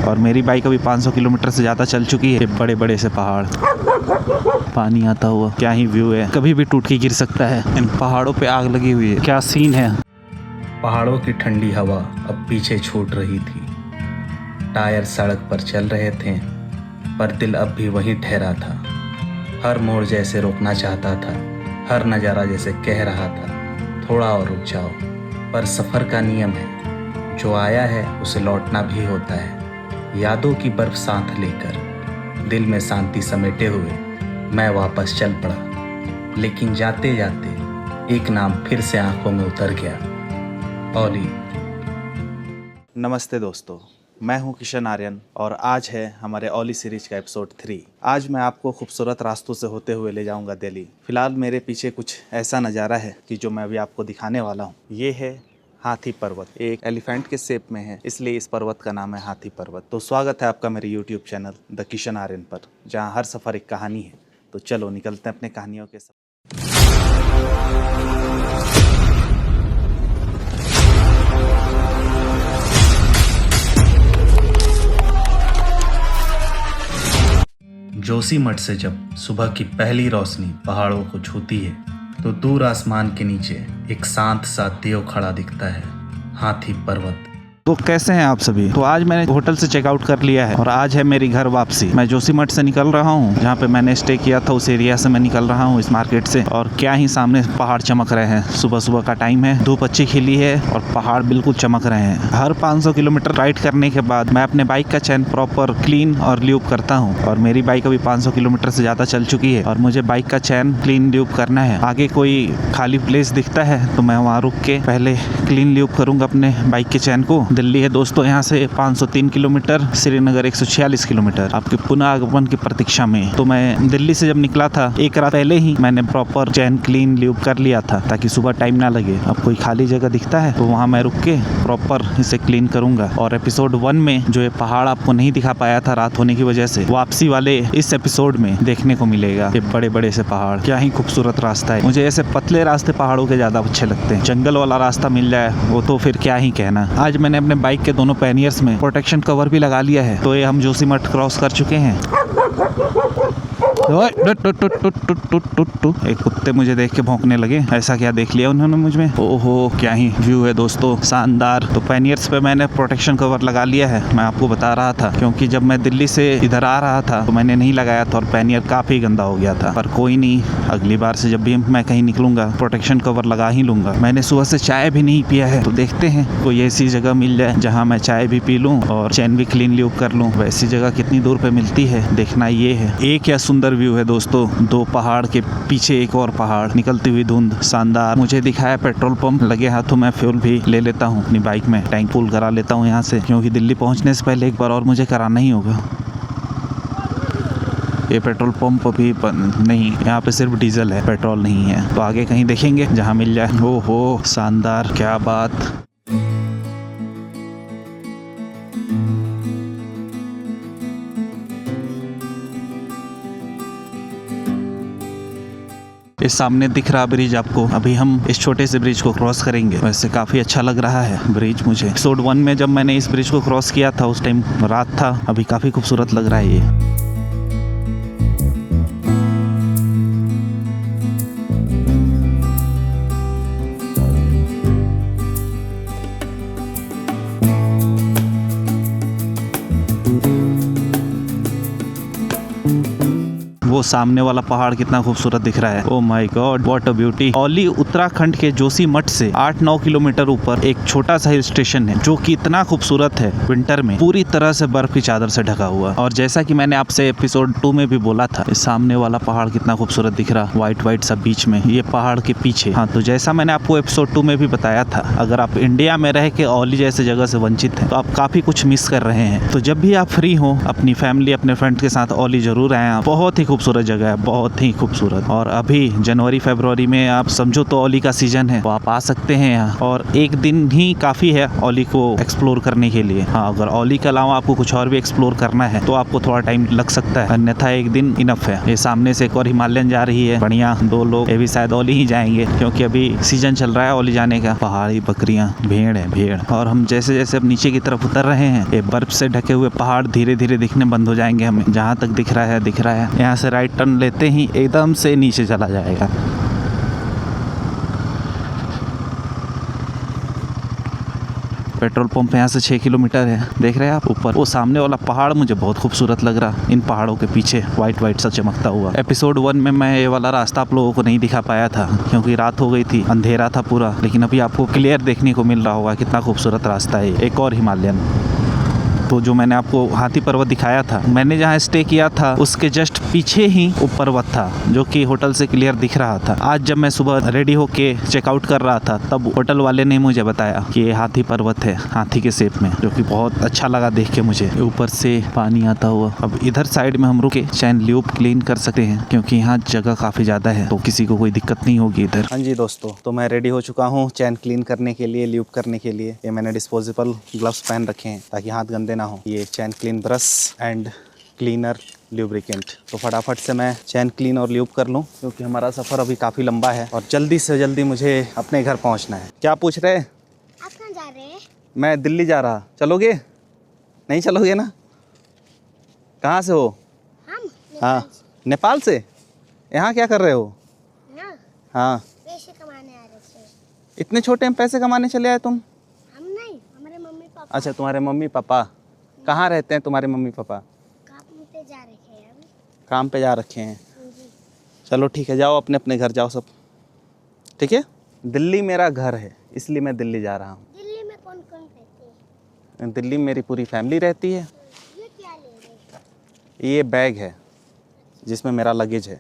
और मेरी बाइक अभी 500 किलोमीटर से ज़्यादा चल चुकी है। बड़े बड़े से पहाड़, पानी आता हुआ, क्या ही व्यू है, कभी भी टूट के गिर सकता है। इन पहाड़ों पे आग लगी हुई है, क्या सीन है। पहाड़ों की ठंडी हवा अब पीछे छूट रही थी। टायर सड़क पर चल रहे थे, पर दिल अब भी वहीं ठहरा था। हर मोड़ जैसे रोकना चाहता था, हर नज़ारा जैसे कह रहा था थोड़ा और रुक जाओ। पर सफ़र का नियम है, जो आया है उसे लौटना भी होता है। यादों की बर्फ साथ लेकर दिल में शांति समेटे हुए मैं वापस चल पड़ा। लेकिन जाते जाते एक नाम फिर से आंखों में उतर गया, ओली। नमस्ते दोस्तों, मैं हूं किशन आर्यन और आज है हमारे ओली सीरीज का एपिसोड 3। आज मैं आपको खूबसूरत रास्तों से होते हुए ले जाऊंगा दिल्ली। फिलहाल मेरे पीछे कुछ ऐसा नज़ारा है कि जो मैं अभी आपको दिखाने वाला हूं। ये है हाथी पर्वत, एक एलिफेंट के शेप में है, इसलिए इस पर्वत का नाम है हाथी पर्वत। तो स्वागत है आपका मेरे YouTube channel the Kishan Aryan पर, जहाँ हर सफ़र एक कहानी है। तो चलो निकलते हैं अपने कहानियों के सफ़र। जोशीमठ से जब सुबह की पहली रोशनी पहाड़ों को छूती है, तो दूर आसमान के नीचे एक शांत सा देव खड़ा दिखता है, हाथी पर्वत। तो कैसे हैं आप सभी। तो आज मैंने होटल से चेकआउट कर लिया है और आज है मेरी घर वापसी। मैं जोशीमठ से निकल रहा हूँ, जहाँ पे मैंने स्टे किया था उस एरिया से मैं निकल रहा हूँ, इस मार्केट से। और क्या ही सामने पहाड़ चमक रहे हैं। सुबह सुबह का टाइम है, धूप अच्छी खिली है और पहाड़ बिल्कुल चमक रहे हैं। हर 500 किलोमीटर राइड करने के बाद मैं अपने बाइक का चैन प्रॉपर क्लीन और ल्यूब करता हूँ। और मेरी बाइक अभी 500 किलोमीटर से ज़्यादा चल चुकी है और मुझे बाइक का चैन क्लीन ल्यूब करना है। आगे कोई खाली प्लेस दिखता है तो मैं वहाँ रुक के पहले क्लीन ल्यूब करूँगा अपने बाइक के चैन को। दिल्ली है दोस्तों यहाँ से 503 किलोमीटर, श्रीनगर 146 किलोमीटर, आपके पुनः आगमन की प्रतीक्षा में। तो मैं दिल्ली से जब निकला था, एक रात पहले ही मैंने प्रॉपर चैन क्लीन ल्यूब कर लिया था ताकि सुबह टाइम ना लगे। अब कोई खाली जगह दिखता है तो वहाँ मैं रुक के प्रॉपर इसे क्लीन करूंगा। और एपिसोड 1 में जो ये पहाड़ आपको नहीं दिखा पाया था रात होने की वजह से, वापसी वाले इस एपिसोड में देखने को मिलेगा। ये बड़े बड़े से पहाड़, क्या ही खूबसूरत रास्ता है। मुझे ऐसे पतले रास्ते पहाड़ों के ज्यादा अच्छे लगते हैं। जंगल वाला रास्ता मिल जाए वो तो फिर क्या ही कहना। आज मैंने अपने बाइक के दोनों पैनियर्स में प्रोटेक्शन कवर भी लगा लिया है। तो ये हम जोशीमठ क्रॉस कर चुके हैं। एक कुत्ते मुझे देख के भौंकने लगे, ऐसा क्या देख लिया उन्होंने मुझ में। ओहो, क्या ही व्यू है दोस्तों, शानदार। तो पैनियर्स पे मैंने प्रोटेक्शन कवर लगा लिया है, मैं आपको बता रहा था, क्योंकि जब मैं दिल्ली से इधर आ रहा था तो मैंने नहीं लगाया था और पैनियर काफी गंदा हो गया था। पर कोई नहीं, अगली बार से जब भी मैं कहीं निकलूंगा प्रोटेक्शन कवर लगा ही लूंगा। मैंने सुबह से चाय भी नहीं पिया है, तो देखते हैं कोई ऐसी जगह मिल जाए जहाँ मैं चाय भी पी लूँ और चैन भी क्लीन ल्यूब कर लूँ। वैसी जगह कितनी दूर पे मिलती है देखना ये है। एक क्या सुंदर व्यू है दोस्तों, 2 पहाड़ के पीछे एक और पहाड़, निकलती हुई धुंध, शानदार। मुझे दिखाया पेट्रोल पंप, लगे हाथों मैं फ्यूल भी ले लेता हूँ अपनी बाइक में, टैंक फुल करा लेता हूँ यहाँ से, क्योंकि दिल्ली पहुँचने से पहले एक बार और मुझे कराना ही होगा। ये पेट्रोल पंप अभी नहीं, यहाँ पे सिर्फ डीजल है, पेट्रोल नहीं है। तो आगे कहीं देखेंगे जहाँ मिल जाए। ओहो, शानदार, क्या बात। इस सामने दिख रहा ब्रिज आपको, अभी हम इस छोटे से ब्रिज को क्रॉस करेंगे। वैसे काफी अच्छा लग रहा है ब्रिज मुझे। एपिसोड 1 में जब मैंने इस ब्रिज को क्रॉस किया था उस टाइम रात था, अभी काफी खूबसूरत लग रहा है ये। वो सामने वाला पहाड़ कितना खूबसूरत दिख रहा है। Oh my God, what a beauty. Auli Uttarakhand के जोशीमठ से 8-9 किलोमीटर ऊपर एक छोटा सा हिल स्टेशन है, जो कि इतना खूबसूरत है। विंटर में पूरी तरह से बर्फ की चादर से ढका हुआ। और जैसा कि मैंने आपसे एपिसोड 2 में भी बोला था, इस सामने वाला पहाड़ कितना खूबसूरत दिख रहा, व्हाइट सब बीच में, ये पहाड़ के पीछे। हाँ, तो जैसा मैंने आपको एपिसोड 2 में भी बताया था, अगर आप इंडिया में रह के ओली जैसे जगह से वंचित हैं तो आप काफी कुछ मिस कर रहे हैं। तो जब भी आप फ्री हो, अपनी फैमिली अपने फ्रेंड के साथ ओली जरूर आए। बहुत ही खूबसूरत खूबसूरत जगह है, बहुत ही खूबसूरत। और अभी जनवरी फरवरी में आप समझो तो ओली का सीजन है, तो आप आ सकते हैं यहाँ। और एक दिन ही काफ़ी है ओली को एक्सप्लोर करने के लिए। हाँ, अगर ओली के अलावा आपको कुछ और भी एक्सप्लोर करना है तो आपको थोड़ा टाइम लग सकता है, अन्यथा एक दिन इनफ है। ये सामने से एक और हिमालयन जा रही है, बढ़िया। 2 लोग, ये भी शायद ओली ही जाएंगे क्योंकि अभी सीजन चल रहा है ओली जाने का। पहाड़ी बकरियां, भेड़ है भेड़। और हम जैसे जैसे अब नीचे की तरफ उतर रहे हैं, ये बर्फ से ढके हुए पहाड़ धीरे धीरे दिखने बंद हो जाएंगे हमें। जहाँ तक दिख रहा है यहाँ से राइट टर्न लेते ही एकदम से नीचे चला जाएगा। पेट्रोल पंप यहाँ से 6 किलोमीटर है। देख रहे हैं आप ऊपर वो सामने वाला पहाड़ मुझे बहुत खूबसूरत लग रहा। इन पहाड़ों के पीछे वाइट वाइट सा चमकता हुआ। एपिसोड 1 में मैं ये वाला रास्ता आप लोगों को नहीं दिखा पाया था क्योंकि रात हो गई थी, अंधेरा था पूरा। लेकिन अभी आपको क्लियर देखने को मिल रहा होगा कितना खूबसूरत रास्ता है। एक और हिमालयन, तो जो मैंने आपको हाथी पर्वत दिखाया था, मैंने जहाँ स्टे किया था उसके जस्ट पीछे ही वो पर्वत था जो कि होटल से क्लियर दिख रहा था। आज जब मैं सुबह रेडी होके चेकआउट कर रहा था तब होटल वाले ने मुझे बताया कि ये हाथी पर्वत है, हाथी के शेप में, जो कि बहुत अच्छा लगा देख के मुझे। ऊपर से पानी आता हुआ। अब इधर साइड में हम रुके चैन ल्यूब क्लीन कर सकते हैं क्योंकि यहाँ जगह काफ़ी ज़्यादा है, तो किसी को कोई दिक्कत नहीं होगी इधर। हाँ जी दोस्तों, तो मैं रेडी हो चुका हूँ चैन क्लीन करने के लिए, ल्यूब करने के लिए। ये मैंने डिस्पोजेबल ग्लव्स पहन रखे हैं ताकि हाथ गंदे ना हो। ये chain clean brush and cleaner lubricant. तो फटाफट से मैं चैन क्लीन और ल्यूब कर लूँ क्योंकि हमारा सफ़र अभी काफ़ी लंबा है और जल्दी से जल्दी मुझे अपने घर पहुँचना है। क्या पूछ रहे हैं? आप कहाँ जा रहे हैं? मैं दिल्ली जा रहा। चलोगे? नहीं चलोगे ना? कहाँ से हो? हम हाँ, नेपाल से। यहाँ क्या कर रहे हो? ना हाँ, पैसे कमाने आ रहे थे। इतने छोटे में पैसे कमाने चले आए तुम? हम नहीं, हमारे मम्मी पापा अच्छा, तुम्हारे मम्मी पापा कहाँ रहते हैं? तुम्हारे मम्मी पापा काम पे जा रखे हैं अभी। काम पे जा रखे हैं। जी। चलो ठीक है, जाओ अपने अपने घर जाओ सब। ठीक है, दिल्ली मेरा घर है इसलिए मैं दिल्ली जा रहा हूँ। दिल्ली में कौन कौन रहते हैं? दिल्ली में मेरी पूरी फैमिली रहती है। ये क्या ले रहे हैं? ये बैग है जिसमें मेरा लगेज है।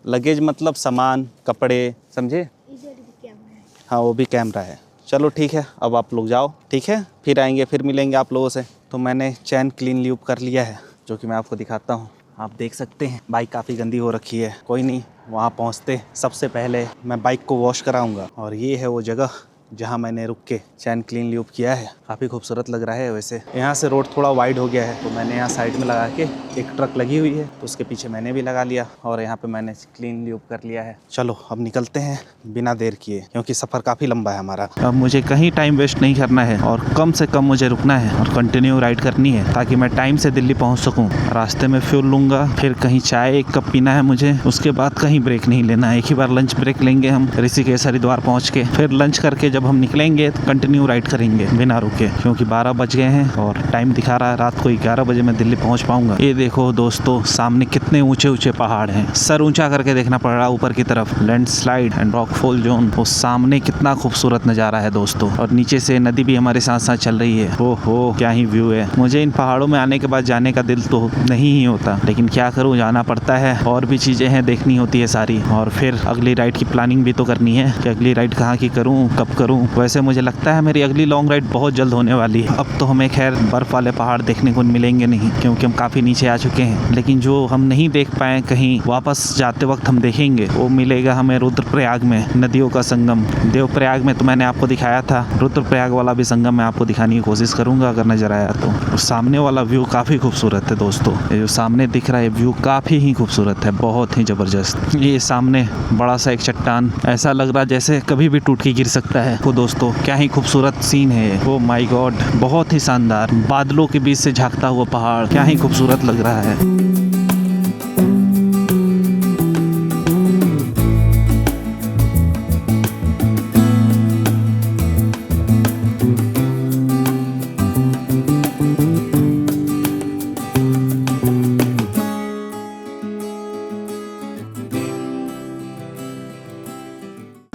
लगेज मतलब? सामान, कपड़े, समझे? इधर भी कैमरा है। हाँ, वो भी कैमरा है। चलो ठीक है, अब आप लोग जाओ। ठीक है, फिर आएंगे, फिर मिलेंगे आप लोगों से। तो मैंने चैन क्लीन ल्यूब कर लिया है जो कि मैं आपको दिखाता हूँ। आप देख सकते हैं बाइक काफ़ी गंदी हो रखी है। कोई नहीं, वहाँ पहुँचते सबसे पहले मैं बाइक को वॉश कराऊँगा। और ये है वो जगह जहाँ मैंने रुक के चैन क्लीन ल्यूब किया है। काफ़ी खूबसूरत लग रहा है। वैसे यहाँ से रोड थोड़ा वाइड हो गया है तो मैंने यहाँ साइड में लगा के, एक ट्रक लगी हुई है तो उसके पीछे मैंने भी लगा लिया और यहाँ पे मैंने क्लीन ल्यूब कर लिया है। चलो अब निकलते हैं बिना देर किए क्योंकि सफ़र काफ़ी लंबा है हमारा। अब मुझे कहीं टाइम वेस्ट नहीं करना है और कम से कम मुझे रुकना है और कंटिन्यू राइड करनी है ताकि मैं टाइम से दिल्ली पहुँच सकूँ। रास्ते में फ्यूल लूँगा, फिर कहीं चाय 1 कप पीना है मुझे, उसके बाद कहीं ब्रेक नहीं लेना है। एक ही बार लंच ब्रेक लेंगे हम ऋषिकेश हरिद्वार पहुँच के। फिर लंच करके जब हम निकलेंगे तो कंटिन्यू राइड करेंगे बिना रुके क्योंकि 12 बज गए हैं और टाइम दिखा रहा है रात को 11 बजे मैं दिल्ली पहुंच पाऊंगा। ये देखो दोस्तों, सामने कितने ऊंचे ऊंचे पहाड़ हैं। सर ऊंचा करके देखना पड़ रहा है ऊपर की तरफ। लैंडस्लाइड एंड रॉकफॉल जोन, वो सामने कितना खूबसूरत नज़ारा है दोस्तों। और नीचे से नदी भी हमारे साथ साथ चल रही है। ओहो, क्या ही व्यू है। मुझे इन पहाड़ों में आने के बाद जाने का दिल तो नहीं ही होता, लेकिन क्या करूँ, जाना पड़ता है। और भी चीज़ें हैं, देखनी होती है सारी। और फिर अगली राइड की प्लानिंग भी तो करनी है कि अगली राइड कहाँ की करूँ, कब करूँ। वैसे मुझे लगता है मेरी अगली लॉन्ग राइड बहुत जल्द होने वाली है। अब तो हमें खैर बर्फ़ वाले पहाड़ देखने को मिलेंगे नहीं क्योंकि हम काफ़ी नीचे आ चुके हैं, लेकिन जो हम नहीं देख पाए कहीं वापस जाते वक्त हम देखेंगे, वो मिलेगा हमें रुद्रप्रयाग में। नदियों का संगम देवप्रयाग में तो मैंने आपको दिखाया था, रुद्रप्रयाग वाला भी संगम मैं आपको दिखाने की कोशिश करूँगा अगर नज़र आया तो। सामने वाला व्यू काफ़ी खूबसूरत है दोस्तों। ये जो सामने दिख रहा है व्यू काफ़ी ही खूबसूरत है, बहुत ही ज़बरदस्त। ये सामने बड़ा सा एक चट्टान, ऐसा लग रहा जैसे कभी भी टूट के गिर सकता है। वो दोस्तों क्या ही खूबसूरत सीन है। ओ माय गॉड, बहुत ही शानदार। बादलों के बीच से झांकता हुआ पहाड़ क्या ही खूबसूरत लग रहा है।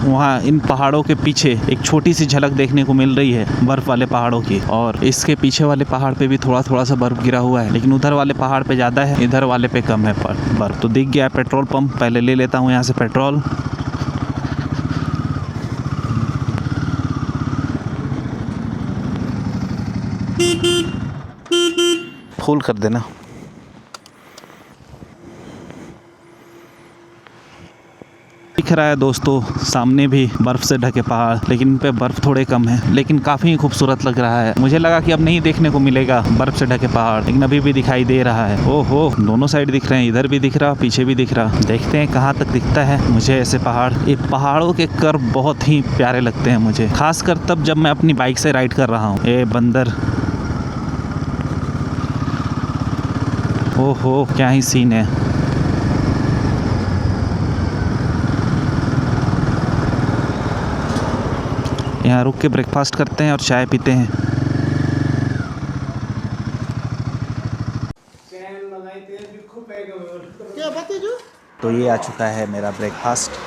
वहाँ इन पहाड़ों के पीछे एक छोटी सी झलक देखने को मिल रही है बर्फ वाले पहाड़ों की, और इसके पीछे वाले पहाड़ पे भी थोड़ा थोड़ा सा बर्फ गिरा हुआ है, लेकिन उधर वाले पहाड़ पे ज़्यादा है, इधर वाले पे कम है बर्फ। तो दिख गया पेट्रोल पंप, पहले ले लेता हूँ यहाँ से पेट्रोल। फुल कर देना। रहा है दोस्तों, सामने भी बर्फ से ढके पहाड़, लेकिन इन पे बर्फ थोड़े कम है, लेकिन काफी खूबसूरत लग रहा है। मुझे लगा कि अब नहीं देखने को मिलेगा बर्फ से ढके पहाड़, लेकिन अभी भी दिखाई दे रहा है। ओहो, दोनों साइड दिख रहे हैं, इधर भी दिख रहा, पीछे भी दिख रहा। देखते हैं कहाँ तक दिखता है मुझे ऐसे पहाड़। ये पहाड़ों के कर्व बहुत ही प्यारे लगते हैं मुझे, खासकर तब जब मैं अपनी बाइक से राइड कर रहा हूँ। ये बंदर, ओहो क्या ही सीन है। यहाँ रुक के ब्रेकफास्ट करते हैं और चाय पीते हैं। तो ये आ चुका है मेरा ब्रेकफास्ट।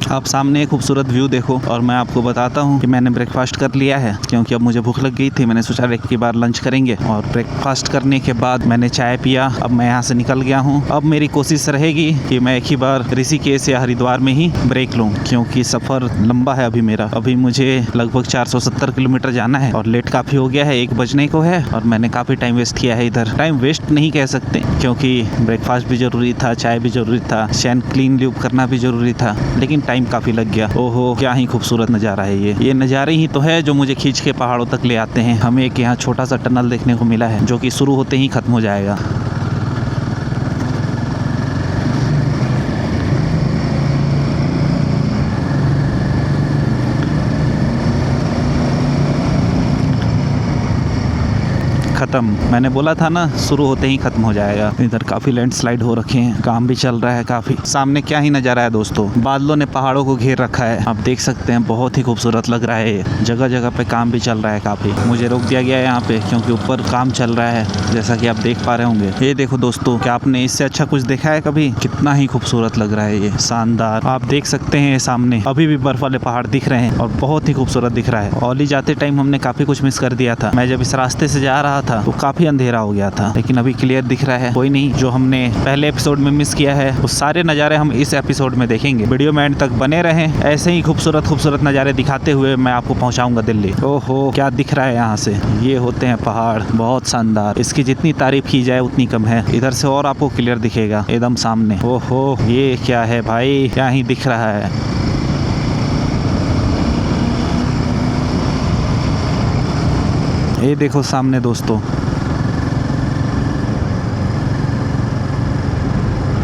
आप सामने एक खूबसूरत व्यू देखो और मैं आपको बताता हूँ कि मैंने ब्रेकफास्ट कर लिया है, क्योंकि अब मुझे भूख लग गई थी। मैंने सोचा एक की बार लंच करेंगे, और ब्रेकफास्ट करने के बाद मैंने चाय पिया। अब मैं यहाँ से निकल गया हूँ। अब मेरी कोशिश रहेगी कि मैं एक ही बार ऋषिकेश या हरिद्वार में ही ब्रेक लूँ, क्योंकि सफ़र लंबा है अभी मेरा। अभी मुझे लगभग 470 किलोमीटर जाना है और लेट काफ़ी हो गया है, 1 बजने को है, और मैंने काफ़ी टाइम वेस्ट किया है इधर। टाइम वेस्ट नहीं कह सकते, क्योंकि ब्रेकफास्ट भी ज़रूरी था, चाय भी ज़रूरी था, शैन क्लीन ल्यूब करना भी ज़रूरी था, लेकिन टाइम काफी लग गया। ओहो क्या ही खूबसूरत नज़ारा है ये नज़ारे ही तो है जो मुझे खींच के पहाड़ों तक ले आते हैं। हमें एक यहाँ छोटा सा टनल देखने को मिला है, जो कि शुरू होते ही खत्म हो जाएगा। खत्म, मैंने बोला था ना शुरू होते ही खत्म हो जाएगा। इधर काफी लैंडस्लाइड हो रखे हैं, काम भी चल रहा है काफी। सामने क्या ही नजारा है दोस्तों, बादलों ने पहाड़ों को घेर रखा है, आप देख सकते हैं, बहुत ही खूबसूरत लग रहा है। जगह जगह पे काम भी चल रहा है काफी। मुझे रोक दिया गया है यहाँ पे, क्योंकि ऊपर काम चल रहा है, जैसा कि आप देख पा रहे होंगे। ये देखो दोस्तों, क्या आपने इससे अच्छा कुछ देखा है कभी? कितना ही खूबसूरत लग रहा है ये, शानदार। आप देख सकते हैं सामने अभी भी बर्फ वाले पहाड़ दिख रहे हैं और बहुत ही खूबसूरत दिख रहा है। ओली जाते टाइम हमने काफी कुछ मिस कर दिया था। मैं जब इस रास्ते से जा रहा था तो काफी अंधेरा हो गया था, लेकिन अभी क्लियर दिख रहा है। कोई नहीं, जो हमने पहले एपिसोड में मिस किया है वो सारे नज़ारे हम इस एपिसोड में देखेंगे। वीडियो में एंड तक बने रहें, ऐसे ही खूबसूरत खूबसूरत नज़ारे दिखाते हुए मैं आपको पहुंचाऊंगा दिल्ली। ओहो क्या दिख रहा है यहाँ से, ये होते हैं पहाड़, बहुत शानदार। इसकी जितनी तारीफ की जाए उतनी कम है। इधर से और आपको क्लियर दिखेगा एकदम सामने। ओहो ये क्या है भाई, क्या ही दिख रहा है। ये देखो सामने दोस्तों,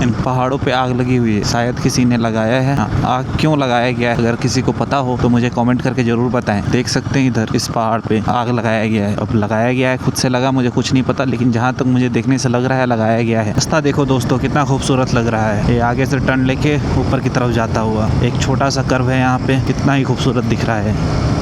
इन पहाड़ों पे आग लगी हुई है, शायद किसी ने लगाया है। आग क्यों लगाया गया है, अगर किसी को पता हो तो मुझे कमेंट करके जरूर बताएं। देख सकते हैं इधर इस पहाड़ पे आग लगाया गया है। अब लगाया गया है, खुद से लगा, मुझे कुछ नहीं पता, लेकिन जहाँ तक मुझे देखने से लग रहा है लगाया गया है। रास्ता देखो दोस्तों कितना खूबसूरत लग रहा है। ये आगे से टर्न लेके ऊपर की तरफ जाता हुआ एक छोटा सा कर्व है यहाँ पे, कितना ही खूबसूरत दिख रहा है।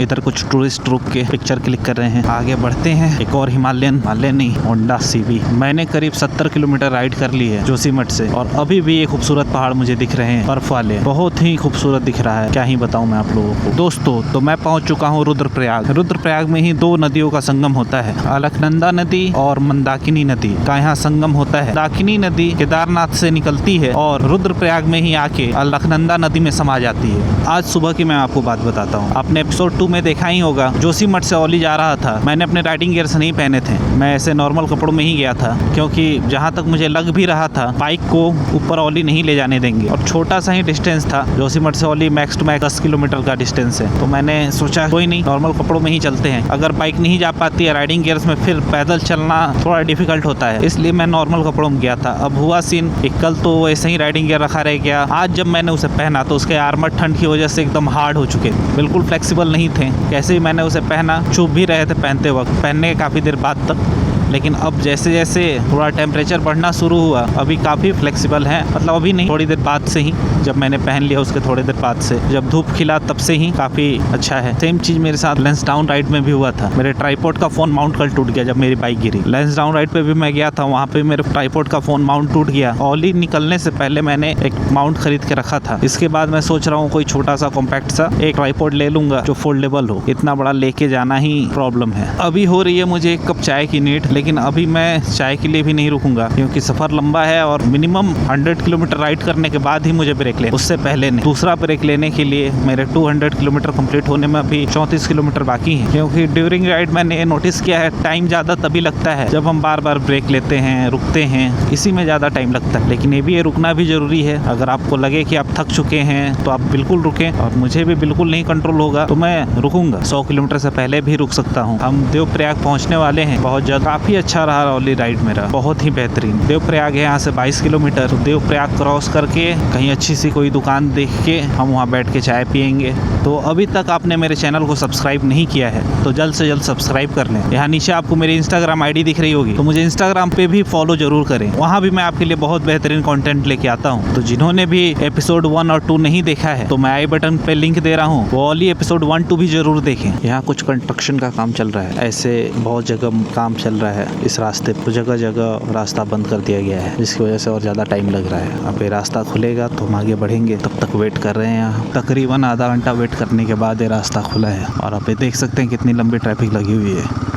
इधर कुछ टूरिस्ट रुक के पिक्चर क्लिक कर रहे हैं। आगे बढ़ते हैं, एक और हिमालयन नहीं, होंडा सीबी। मैंने करीब 70 किलोमीटर राइड कर ली है जोशीमठ से, और अभी भी ये खूबसूरत पहाड़ मुझे दिख रहे हैं, बर्फ वाले, बहुत ही खूबसूरत दिख रहा है। क्या ही बताऊं मैं आप लोगों को। दोस्तों तो मैं पहुंच चुका हूं रुद्रप्रयाग। रुद्रप्रयाग में ही 2 नदियों का संगम होता है, अलकनंदा नदी और मंदाकिनी नदी का यहाँ संगम होता है। दाकिनी नदी केदारनाथ से निकलती है और रुद्रप्रयाग में ही आके अलकनंदा नदी में समा जाती है। आज सुबह की मैं आपको बात बताता हूँ, आपने एपिसोड 2 में देखा ही होगा, जोशीमठ से ओली जा रहा था। मैंने अपने राइडिंग गियर्स नहीं पहने थे, मैं ऐसे नॉर्मल कपड़ों में ही गया था, क्योंकि जहाँ तक मुझे लग भी रहा था बाइक को ऊपर ओली नहीं ले जाने देंगे, और छोटा सा ही डिस्टेंस था। जोशीमठ से ओली मैक्स टू मैक्स 10 किलोमीटर का डिस्टेंस है। तो मैंने सोचा कोई नहीं, नॉर्मल कपड़ों में ही चलते हैं। अगर बाइक नहीं जा पाती है राइडिंग गियर्स में, फिर पैदल चलना थोड़ा डिफिकल्ट होता है, इसलिए मैं नॉर्मल कपड़ों में गया था। अब हुआ सीन, कल तो ऐसे ही राइडिंग गियर रखा रह गया। आज जब मैंने उसे पहना तो उसके आर्मर ठंड की वजह से एकदम हार्ड हो चुके, बिल्कुल फ्लेक्सिबल नहीं थे। कैसे ही मैंने उसे पहना, चुभ भी रहे थे पहनते वक्त, पहनने के काफ़ी देर बाद तक, लेकिन अब जैसे जैसे थोड़ा टेम्परेचर बढ़ना शुरू हुआ, अभी काफ़ी फ्लेक्सिबल है। मतलब अभी नहीं, थोड़ी देर बाद से ही, जब मैंने पहन लिया उसके थोड़ी देर बाद से, जब धूप खिला तब से ही काफ़ी अच्छा है। सेम चीज़ मेरे साथ लेंसडाउन राइड में भी हुआ था। मेरे ट्राइपॉड का फ़ोन माउंट कल टूट गया जब मेरी बाइक गिरी। लेंसडाउन राइड पे भी मैं गया था, वहाँ पे मेरे ट्राइपॉड का फ़ोन माउंट टूट गया। ओली निकलने से पहले मैंने एक माउंट खरीद के रखा था। इसके बाद मैं सोच रहा हूँ कोई छोटा सा कॉम्पैक्ट सा एक ट्राइपॉड ले लूँगा जो फोल्डेबल हो। इतना बड़ा लेके जाना ही प्रॉब्लम है। अभी हो रही है मुझे एक कप चाय की नीड, लेकिन अभी मैं चाय के लिए भी नहीं रुकूंगा क्योंकि सफ़र लंबा है और मिनिमम 100 किलोमीटर राइड करने के बाद ही मुझे ब्रेक लेना, उससे पहले नहीं। दूसरा ब्रेक लेने के लिए मेरे 200 किलोमीटर कंप्लीट होने में अभी 34 किलोमीटर बाकी है, क्योंकि ड्यूरिंग राइड मैंने ये नोटिस किया है टाइम ज़्यादा तभी लगता है जब हम बार बार ब्रेक लेते हैं, रुकते हैं, इसी में ज़्यादा टाइम लगता है। लेकिन ये भी रुकना भी ज़रूरी है। अगर आपको लगे कि आप थक चुके हैं तो आप बिल्कुल रुकें, और मुझे भी बिल्कुल नहीं कंट्रोल होगा तो मैं रुकूंगा। 100 किलोमीटर से पहले भी रुक सकता हूँ। हम देवप्रयाग पहुँचने वाले हैं। बहुत जगह काफ़ी अच्छा रहा रौली राइड मेरा, बहुत ही बेहतरीन। देवप्रयाग है यहाँ से 22 किलोमीटर। तो देवप्रयाग क्रॉस करके कहीं अच्छी सी कोई दुकान देख के हम वहाँ बैठ के चाय पियेंगे। तो अभी तक आपने मेरे चैनल को सब्सक्राइब नहीं किया है तो जल्द से जल्द सब्सक्राइब कर लें। यहाँ नीचे आपको मेरी इंस्टाग्राम आईडी दिख रही होगी, तो मुझे इंस्टाग्राम पे भी फॉलो जरूर करें। वहाँ भी मैं आपके लिए बहुत बेहतरीन कंटेंट लेके आता हूँ। तो जिन्होंने भी एपिसोड 1 और 2 नहीं देखा है तो मैं आई बटन पे लिंक दे रहा हूँ, वो वाली एपिसोड 1, 2 भी जरूर देखें। यहाँ कुछ कंस्ट्रक्शन का काम चल रहा है, ऐसे बहुत जगह काम चल रहा है इस रास्ते पर। जगह जगह रास्ता बंद कर दिया गया है जिसकी वजह से और ज़्यादा टाइम लग रहा है। अब ये रास्ता खुलेगा तो हम आगे बढ़ेंगे, तब तक वेट कर रहे हैं। यहाँ तकरीबन आधा घंटा वेट करने के बाद ये रास्ता खुला है और आप ये देख सकते हैं कितनी लंबी ट्रैफिक लगी हुई है।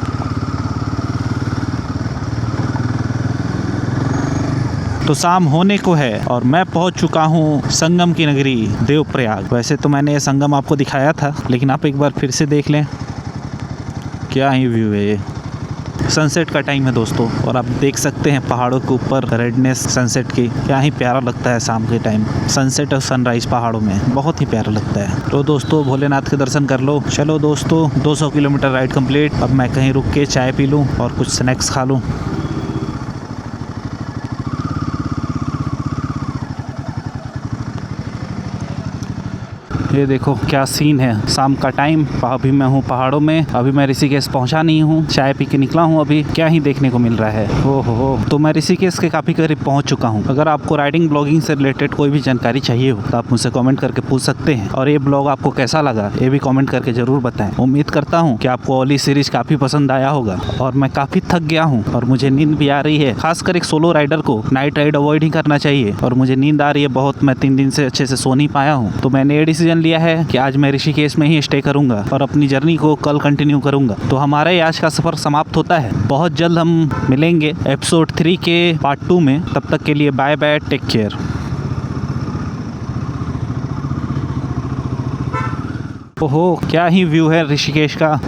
तो शाम होने को है और मैं पहुंच चुका हूं संगम की नगरी देवप्रयाग। वैसे तो मैंने ये संगम आपको दिखाया था, लेकिन आप एक बार फिर से देख लें। क्या ही व्यू है ये। सनसेट का टाइम है दोस्तों, और आप देख सकते हैं पहाड़ों के ऊपर रेडनेस सनसेट की। क्या ही प्यारा लगता है शाम के टाइम सनसेट और सनराइज पहाड़ों में, बहुत ही प्यारा लगता है। तो दोस्तों भोलेनाथ के दर्शन कर लो। चलो दोस्तों 200 किलोमीटर राइड कंप्लीट। अब मैं कहीं रुक के चाय पी लूँ और कुछ स्नैक्स खा लूँ। ये देखो क्या सीन है शाम का टाइम। अभी मैं हूँ पहाड़ों में, अभी मैं ऋषिकेश पहुँचा नहीं हूँ, चाय पी के निकला हूँ। अभी क्या ही देखने को मिल रहा है। हो तो मैं ऋषिकेश के काफ़ी करीब पहुँच चुका हूँ। अगर आपको राइडिंग ब्लॉगिंग से रिलेटेड कोई भी जानकारी चाहिए हो तो आप मुझसे कमेंट करके पूछ सकते हैं। और ये ब्लॉग आपको कैसा लगा ये भी कमेंट करके ज़रूर बताएं। उम्मीद करता हूँ कि आपको वाली सीरीज काफ़ी पसंद आया होगा। और मैं काफ़ी थक गया हूँ और मुझे नींद भी आ रही है। खासकर एक सोलो राइडर को नाइट राइड अवॉइड ही करना चाहिए, और मुझे नींद आ रही है बहुत। मैं 3 दिन से अच्छे से सो नहीं पाया हूँ, तो मैंने ये डिसीजन लिया है कि आज मैं ऋषिकेश में ही स्टे करूंगा और अपनी जर्नी को कल कंटिन्यू करूंगा। तो हमारा ये आज का सफ़र समाप्त होता है। बहुत जल्द हम मिलेंगे एपिसोड 3 के पार्ट 2 में। तब तक के लिए बाय बाय, टेक केयर। ओहो क्या ही व्यू है ऋषिकेश का।